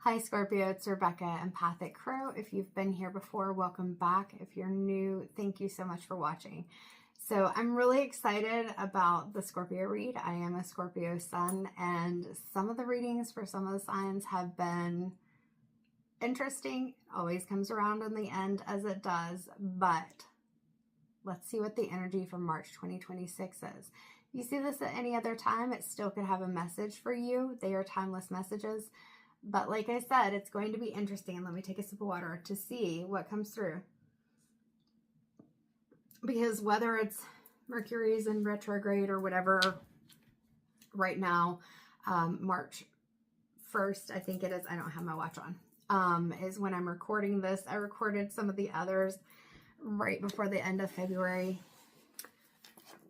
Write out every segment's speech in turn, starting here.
Hi Scorpio, it's Rebecca, Empathic Crow. If you've been here before, welcome back. If you're new, thank you so much for watching. So I'm really excited about the Scorpio read. I am a Scorpio sun, and some of the readings for some of the signs have been interesting. It always comes around in the end as it does, but let's see what the energy for March 2026 is. If you see this at any other time, it still could have a message for you. They are timeless messages. But like I said, it's going to be interesting. Let me take a sip of water to see what comes through. Because whether it's Mercury's in retrograde or whatever right now, March 1st, I think it is. I don't have my watch on. Is when I'm recording this. I recorded some of the others right before the end of February.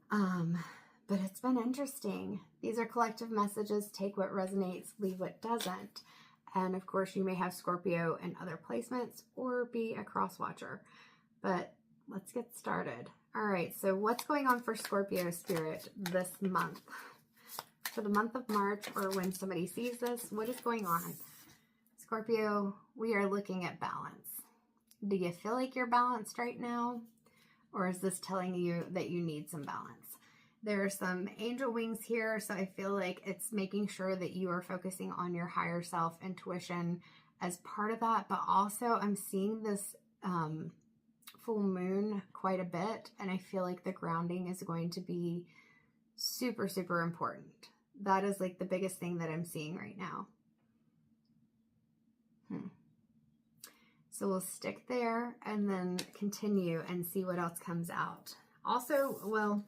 But it's been interesting. These are collective messages. Take what resonates, leave what doesn't. And of course, you may have Scorpio in other placements or be a cross watcher. But let's get started. All right, so what's going on for Scorpio spirit this month? For the month of March, or when somebody sees this, what is going on? Scorpio, we are looking at balance. Do you feel like you're balanced right now? Or is this telling you that you need some balance? There are some angel wings here, so I feel like it's making sure that you are focusing on your higher self, intuition as part of that, but also I'm seeing this full moon quite a bit, and I feel like the grounding is going to be super, super important. That is like the biggest thing that I'm seeing right now. So we'll stick there and then continue and see what else comes out. Also, well,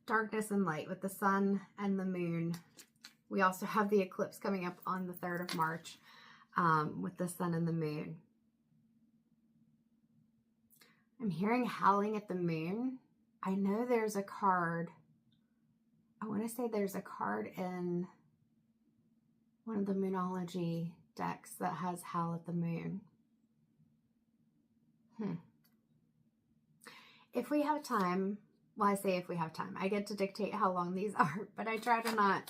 darkness and light with the sun and the moon. We also have the eclipse coming up on the 3rd of March with the sun and the moon. I'm hearing howling at the moon. I know there's a card. I want to say there's a card in one of the Moonology decks that has Howl at the Moon. If we have time, well, I say if we have time, I get to dictate how long these are, but I try to not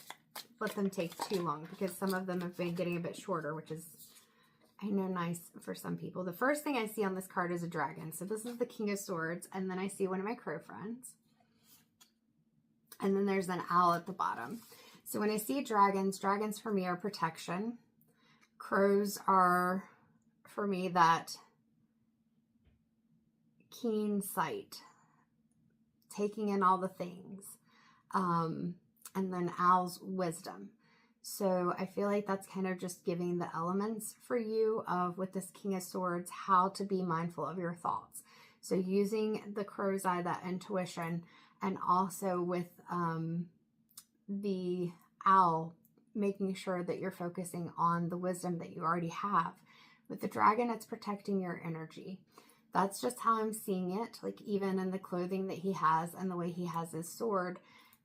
let them take too long because some of them have been getting a bit shorter, which is, I know, nice for some people. The first thing I see on this card is a dragon. So this is the King of Swords, and then I see one of my crow friends. And then there's an owl at the bottom. So when I see dragons, dragons for me are protection. Crows are, for me, that keen sight, taking in all the things, and then owl's wisdom. So I feel like that's kind of just giving the elements for you of, with this King of Swords, how to be mindful of your thoughts. So using the crow's eye, that intuition, and also with the owl, making sure that you're focusing on the wisdom that you already have. With the dragon, it's protecting your energy. That's just how I'm seeing it. Like even in the clothing that he has and the way he has his sword,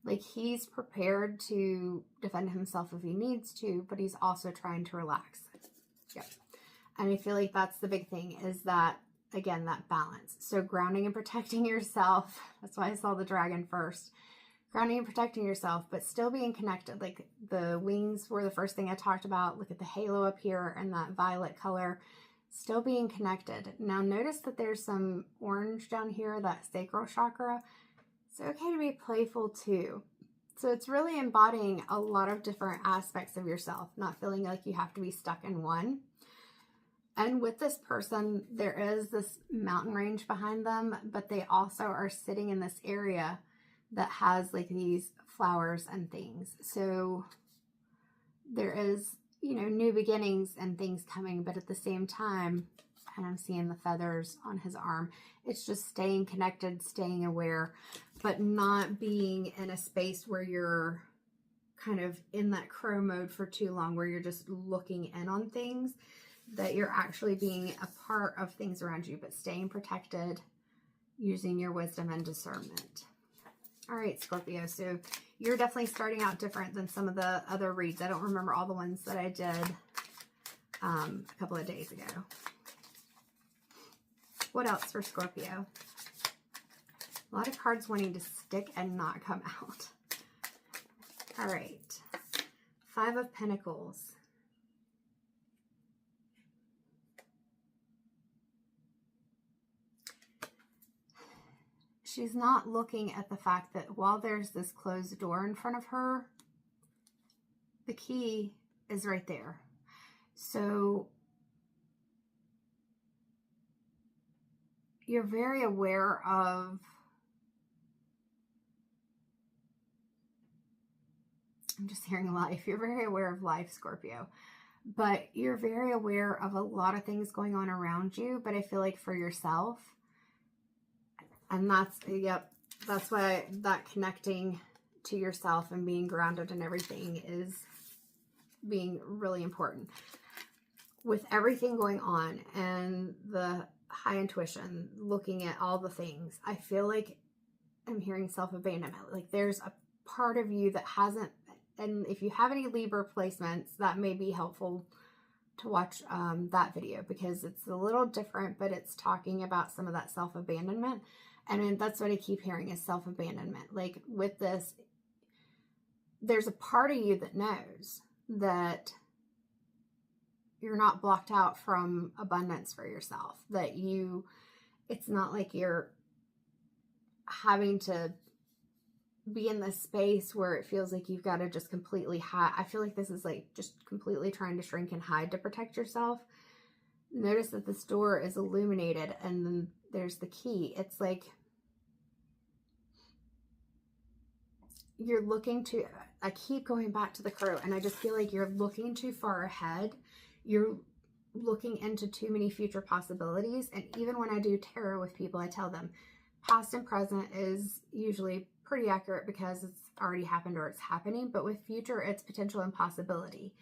like he's prepared to defend himself if he needs to, but he's also trying to relax. Yep. And I feel like that's the big thing, is that, again, that balance. So grounding and protecting yourself. That's why I saw the dragon first. Grounding and protecting yourself, but still being connected. Like the wings were the first thing I talked about. Look at the halo up here and that violet color. Still being connected. Now notice that there's some orange down here, that sacral chakra. It's okay to be playful too. So it's really embodying a lot of different aspects of yourself, not feeling like you have to be stuck in one. And with this person, there is this mountain range behind them, but they also are sitting in this area that has like these flowers and things. So there is, you know, new beginnings and things coming, but at the same time, and I'm seeing the feathers on his arm, it's just staying connected, staying aware, but not being in a space where you're kind of in that crow mode for too long, where you're just looking in on things, that you're actually being a part of things around you, but staying protected, using your wisdom and discernment. All right, Scorpio, so you're definitely starting out different than some of the other reads. I don't remember all the ones that I did a couple of days ago. What else for Scorpio? A lot of cards wanting to stick and not come out. All right, 5 of Pentacles. she's not looking at the fact that while there's this closed door in front of her, the key is right there. So you're very aware of, I'm just hearing life. You're very aware of life, Scorpio. But you're very aware of a lot of things going on around you. But I feel like for yourself, and that's, yep, that's why that connecting to yourself and being grounded and everything is being really important. With everything going on and the high intuition, looking at all the things, I feel like I'm hearing self-abandonment. Like there's a part of you that hasn't, and if you have any Libra placements, that may be helpful to watch that video, because it's a little different, but it's talking about some of that self-abandonment. And that's what I keep hearing is self-abandonment. Like with this, there's a part of you that knows that you're not blocked out from abundance for yourself, that you, it's not like you're having to be in this space where it feels like you've got to just completely hide. I feel like this is like just completely trying to shrink and hide to protect yourself. Notice that this door is illuminated and then there's the key. It's like you're looking to, I keep going back to the crow, and I just feel like you're looking too far ahead. You're looking into too many future possibilities. And even when I do tarot with people, I tell them past and present is usually pretty accurate because it's already happened or it's happening. But with future, it's potential and possibility.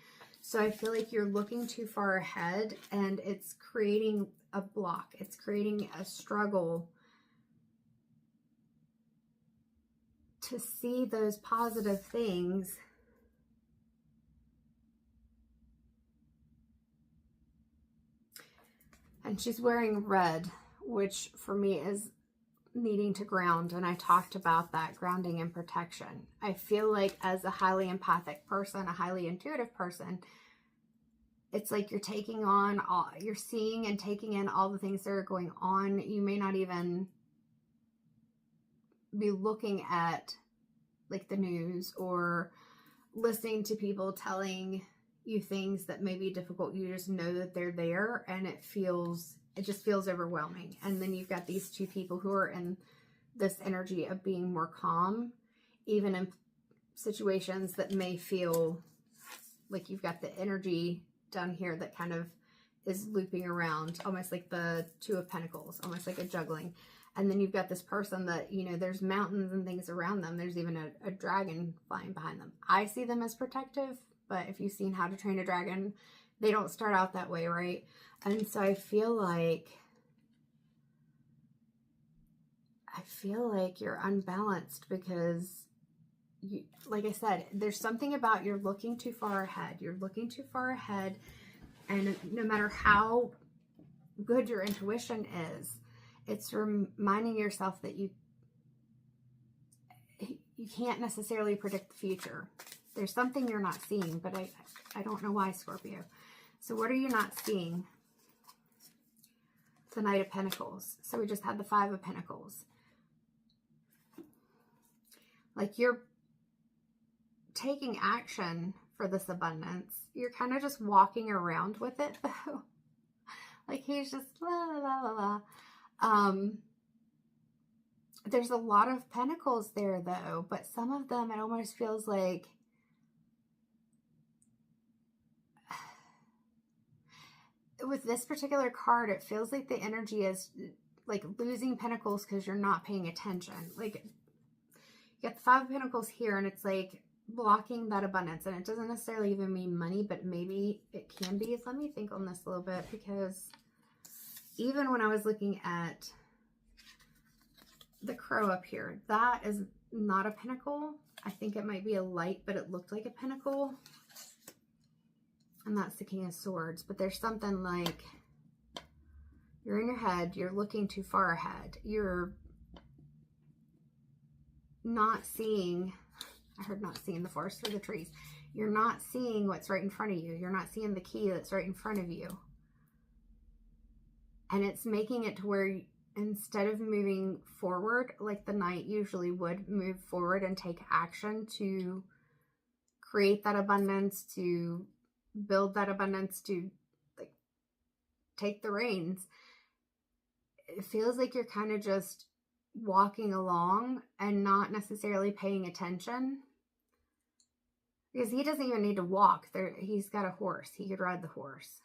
So I feel like you're looking too far ahead and it's creating a block. It's creating a struggle to see those positive things and she's wearing red, which for me is needing to ground. And I talked about that grounding and protection. I feel like as a highly empathic person, a highly intuitive person, it's like you're taking on all, you're seeing and taking in all the things that are going on. You may not even be looking at like the news or listening to people telling you things that may be difficult. You just know that they're there and it just feels overwhelming. And then you've got these two people who are in this energy of being more calm, even in situations that may feel like you've got the energy down here that kind of is looping around, almost like the Two of Pentacles, almost like a juggling. And then you've got this person that, you know, there's mountains and things around them. There's even a dragon flying behind them. I see them as protective, but if you've seen How to Train a Dragon, they don't start out that way, right? And so I feel like you're unbalanced because you, like I said, there's something about you're looking too far ahead. You're looking too far ahead. And no matter how good your intuition is, it's reminding yourself that you can't necessarily predict the future. There's something you're not seeing, but I don't know why, Scorpio. So what are you not seeing? The Knight of Pentacles. So we just had the Five of Pentacles. Like you're taking action for this abundance. You're kind of just walking around with it though. Like he's just la la la la. There's a lot of pentacles there though, but some of them it almost feels like with this particular card, it feels like the energy is like losing pentacles because you're not paying attention. Like you got the Five of Pentacles here and it's like blocking that abundance, and it doesn't necessarily even mean money, but maybe it can be. Let me think on this a little bit, because even when I was looking at the crow up here, that is not a pentacle. I think it might be a light, but it looked like a pentacle. And that's the King of Swords. But there's something like you're in your head, you're looking too far ahead. You're not seeing, I heard not seeing the forest for the trees. You're not seeing what's right in front of you. You're not seeing the key that's right in front of you. And it's making it to where instead of moving forward like the Knight usually would, move forward and take action to create that abundance, to build that abundance, to like take the reins. It feels like you're kind of just walking along and not necessarily paying attention, because he doesn't even need to walk there. He's got a horse. He could ride the horse.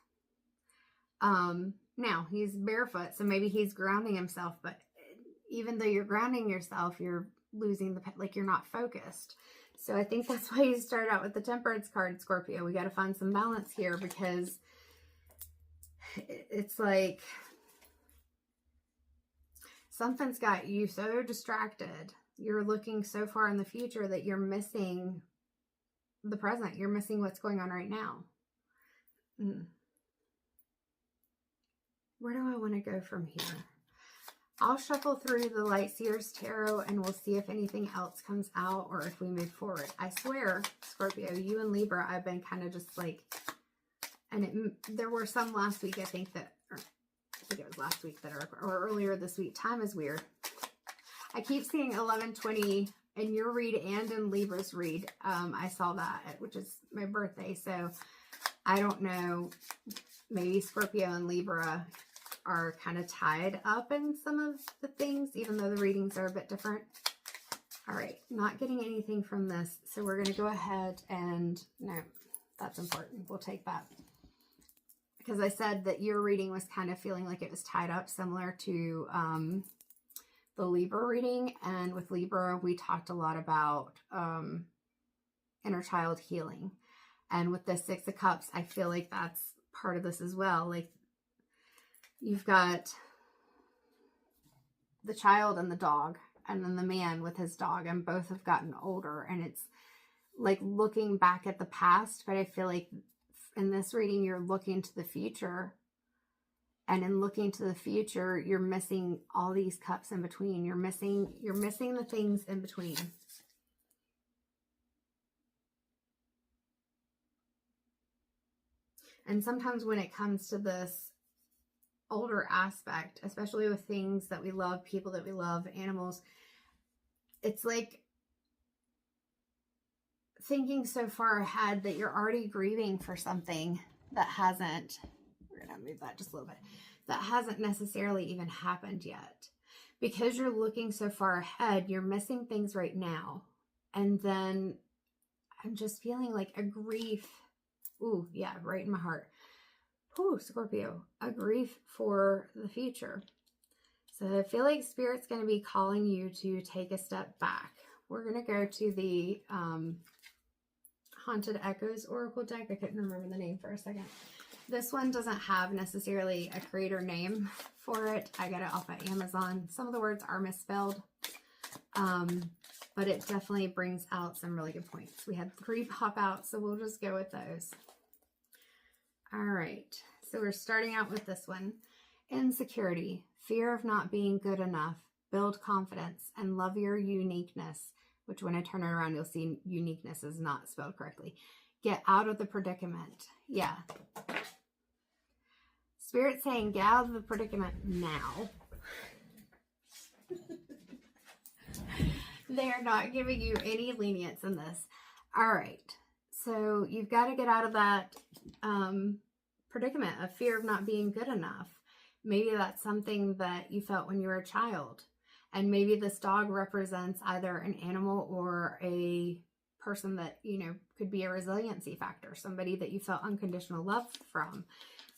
Now he's barefoot, so maybe he's grounding himself, but even though you're grounding yourself, you're losing like you're not focused. So I think that's why you start out with the Temperance card, Scorpio. We got to find some balance here, because it's like something's got you so distracted. You're looking so far in the future that you're missing the present. You're missing what's going on right now. Where do I want to go from here? I'll shuffle through the Lightseer's tarot and we'll see if anything else comes out or if we move forward. I swear, Scorpio, you and Libra, I've been kind of just like, and there were some last week, I think it was last week or earlier this week. Time is weird. I keep seeing 11:20 in your read and in Libra's read. I saw that, which is my birthday. So I don't know, maybe Scorpio and Libra are kind of tied up in some of the things, even though the readings are a bit different. All right, not getting anything from this. So we're going to go ahead and, no, that's important. We'll take that. Because I said that your reading was kind of feeling like it was tied up, similar to the Libra reading. And with Libra, we talked a lot about inner child healing. And with the Six of Cups, I feel like that's part of this as well. Like, you've got the child and the dog, and then the man with his dog, and both have gotten older. And it's like looking back at the past, but I feel like in this reading, you're looking to the future. And in looking to the future, you're missing all these cups in between. You're missing the things in between. And sometimes when it comes to this older aspect, especially with things that we love, people that we love, animals, it's like thinking so far ahead that you're already grieving for something that hasn't, we're going to move that just a little bit, that hasn't necessarily even happened yet. Because you're looking so far ahead, you're missing things right now. And then I'm just feeling like a grief. Ooh, yeah, right in my heart. Ooh, Scorpio, a grief for the future. So I feel like Spirit's going to be calling you to take a step back. We're going to go to the Haunted Echoes Oracle deck. I couldn't remember the name for a second. This one doesn't have necessarily a creator name for it. I got it off of Amazon. Some of the words are misspelled, but it definitely brings out some really good points. We had 3 pop out, so we'll just go with those. All right, so we're starting out with this one. Insecurity, fear of not being good enough, build confidence, and love your uniqueness, which when I turn it around, you'll see uniqueness is not spelled correctly. Get out of the predicament. Yeah. Spirit saying, get out of the predicament now. They are not giving you any lenience in this. All right. So you've got to get out of that predicament of fear of not being good enough. Maybe that's something that you felt when you were a child. And maybe this dog represents either an animal or a person that, you know, could be a resiliency factor, somebody that you felt unconditional love from.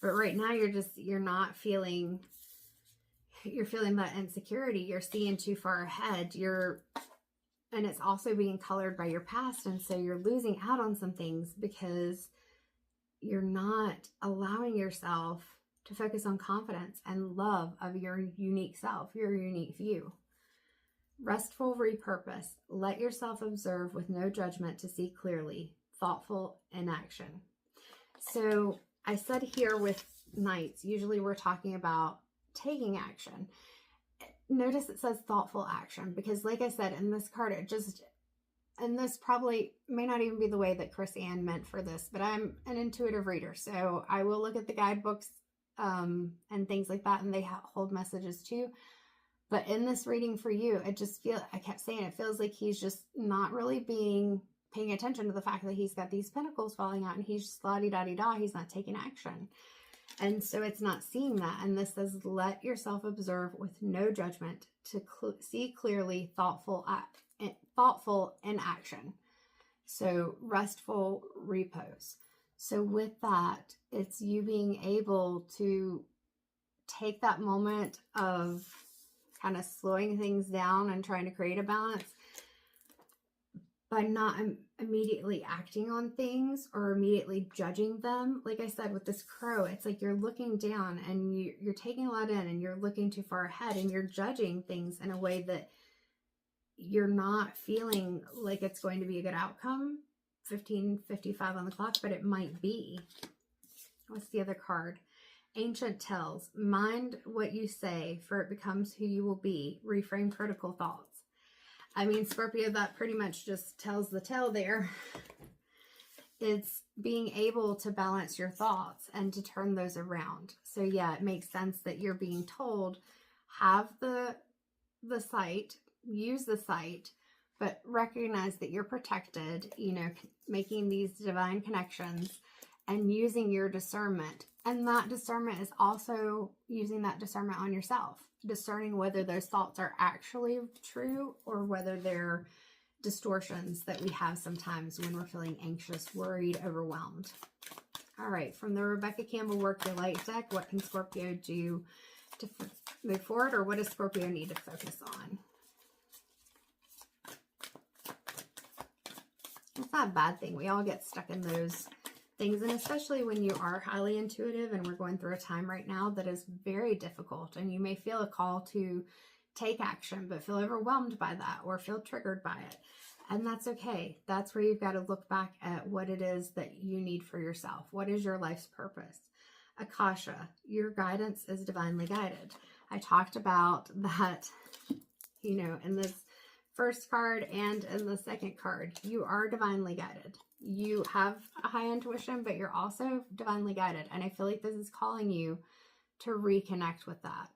But right now you're not feeling, you're feeling that insecurity. You're seeing too far ahead. And it's also being colored by your past. And so you're losing out on some things because you're not allowing yourself to focus on confidence and love of your unique self, your unique view. Restful repurpose. Let yourself observe with no judgment to see clearly. Thoughtful inaction. So I said here with Knights, usually we're talking about taking action. Notice it says thoughtful action because like I said, in this card, and this probably may not even be the way that Chris Ann meant for this, but I'm an intuitive reader. So I will look at the guidebooks and things like that, and they hold messages too. But in this reading for you, I kept saying, it feels like he's just not really paying attention to the fact that he's got these pentacles falling out and he's just la-di-da-di-da, he's not taking action. And so it's not seeing that. And this says, let yourself observe with no judgment to see clearly, thoughtful in action. So restful repose. So with that, it's you being able to take that moment of kind of slowing things down and trying to create a balance by not immediately acting on things or immediately judging them. Like I said, with this crow, it's like you're looking down and you're taking a lot in and you're looking too far ahead and you're judging things in a way that you're not feeling like it's going to be a good outcome. 15:55 on the clock, but it might be. What's the other card? Ancient tells, mind what you say, for it becomes who you will be. Reframe critical thoughts. I mean, Scorpio, that pretty much just tells the tale there. It's being able to balance your thoughts and to turn those around. So yeah, it makes sense that you're being told, have the sight, use the sight, but recognize that you're protected, you know, making these divine connections and using your discernment. And that discernment is also using that discernment on yourself, discerning whether those thoughts are actually true or whether they're distortions that we have sometimes when we're feeling anxious, worried, overwhelmed. All right, from the Rebecca Campbell Work Your Light deck, what can Scorpio do to move forward, or what does Scorpio need to focus on? It's not a bad thing. We all get stuck in those things, and especially when you are highly intuitive, and we're going through a time right now that is very difficult, and you may feel a call to take action, but feel overwhelmed by that or feel triggered by it. And that's okay. That's where you've got to look back at what it is that you need for yourself. What is your life's purpose? Akasha, your guidance is divinely guided. I talked about that, you know, in this first card and in the second card. You are divinely guided. You have a high intuition, but you're also divinely guided. And I feel like this is calling you to reconnect with that.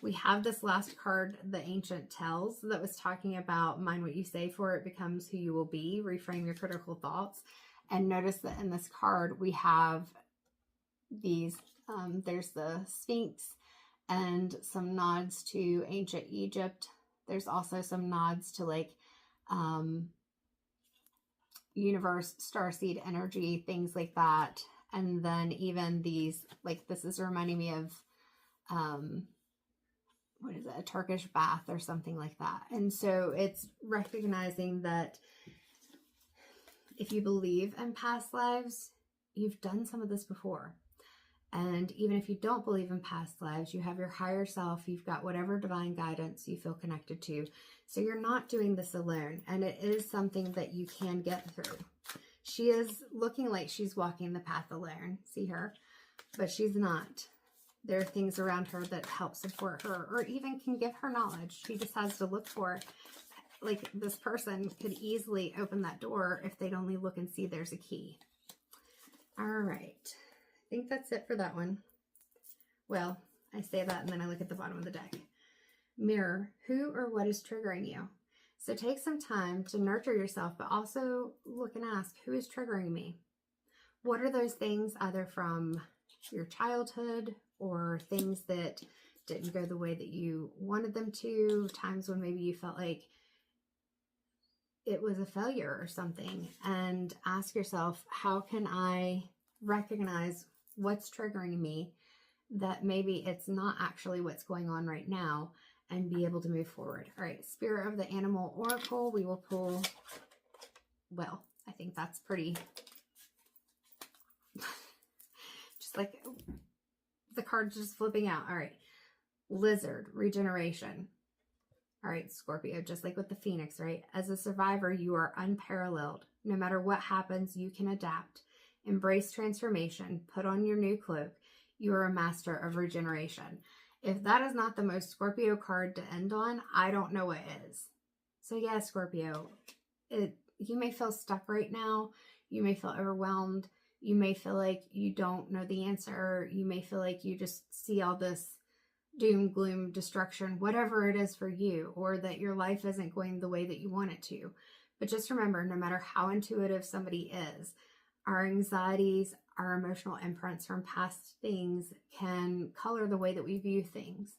We have this last card, the Ancient Tells, that was talking about mind what you say, for it becomes who you will be. Reframe your critical thoughts. And notice that in this card, we have these, there's the Sphinx and some nods to ancient Egypt. There's also some nods to like universe, starseed energy, things like that. And then even these, like this is reminding me of, what is it, a Turkish bath or something like that. And so it's recognizing that if you believe in past lives, you've done some of this before. And even if you don't believe in past lives, you have your higher self, you've got whatever divine guidance you feel connected to. So you're not doing this alone. And it is something that you can get through. She is looking like she's walking the path alone. See her? But she's not. There are things around her that help support her or even can give her knowledge. She just has to look for it. Like this person could easily open that door if they'd only look and see there's a key. All right. I think that's it for that one. Well, I say that and then I look at the bottom of the deck. Mirror, who or what is triggering you? So take some time to nurture yourself, but also look and ask, who is triggering me? What are those things either from your childhood or things that didn't go the way that you wanted them to, times when maybe you felt like it was a failure or something, and ask yourself, how can I recognize what's triggering me, that maybe it's not actually what's going on right now, and be able to move forward. All right, Spirit of the Animal Oracle, we will pull, well, I think that's pretty, just like the card's just flipping out. All right, Lizard, regeneration. All right, Scorpio, just like with the Phoenix, right? As a survivor, you are unparalleled. No matter what happens, you can adapt. Embrace transformation. Put on your new cloak. You are a master of regeneration. If that is not the most Scorpio card to end on, I don't know what is. So yeah, Scorpio, you may feel stuck right now. You may feel overwhelmed. You may feel like you don't know the answer. You may feel like you just see all this doom, gloom, destruction, whatever it is for you, or that your life isn't going the way that you want it to. But just remember, no matter how intuitive somebody is, our anxieties, our emotional imprints from past things can color the way that we view things.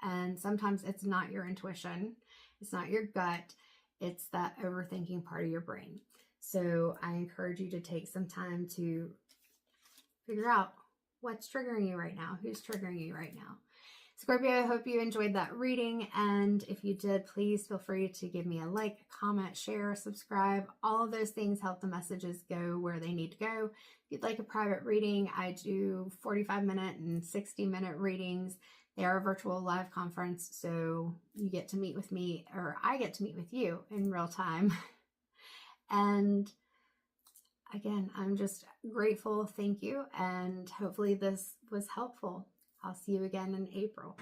And sometimes it's not your intuition, it's not your gut, it's that overthinking part of your brain. So I encourage you to take some time to figure out what's triggering you right now, who's triggering you right now. Scorpio, I hope you enjoyed that reading, and if you did, please feel free to give me a like, comment, share, subscribe. All of those things help the messages go where they need to go. If you'd like a private reading, I do 45-minute and 60-minute readings. They are a virtual live conference, so you get to meet with me, or I get to meet with you in real time. And again, I'm just grateful. Thank you, and hopefully this was helpful. I'll see you again in April.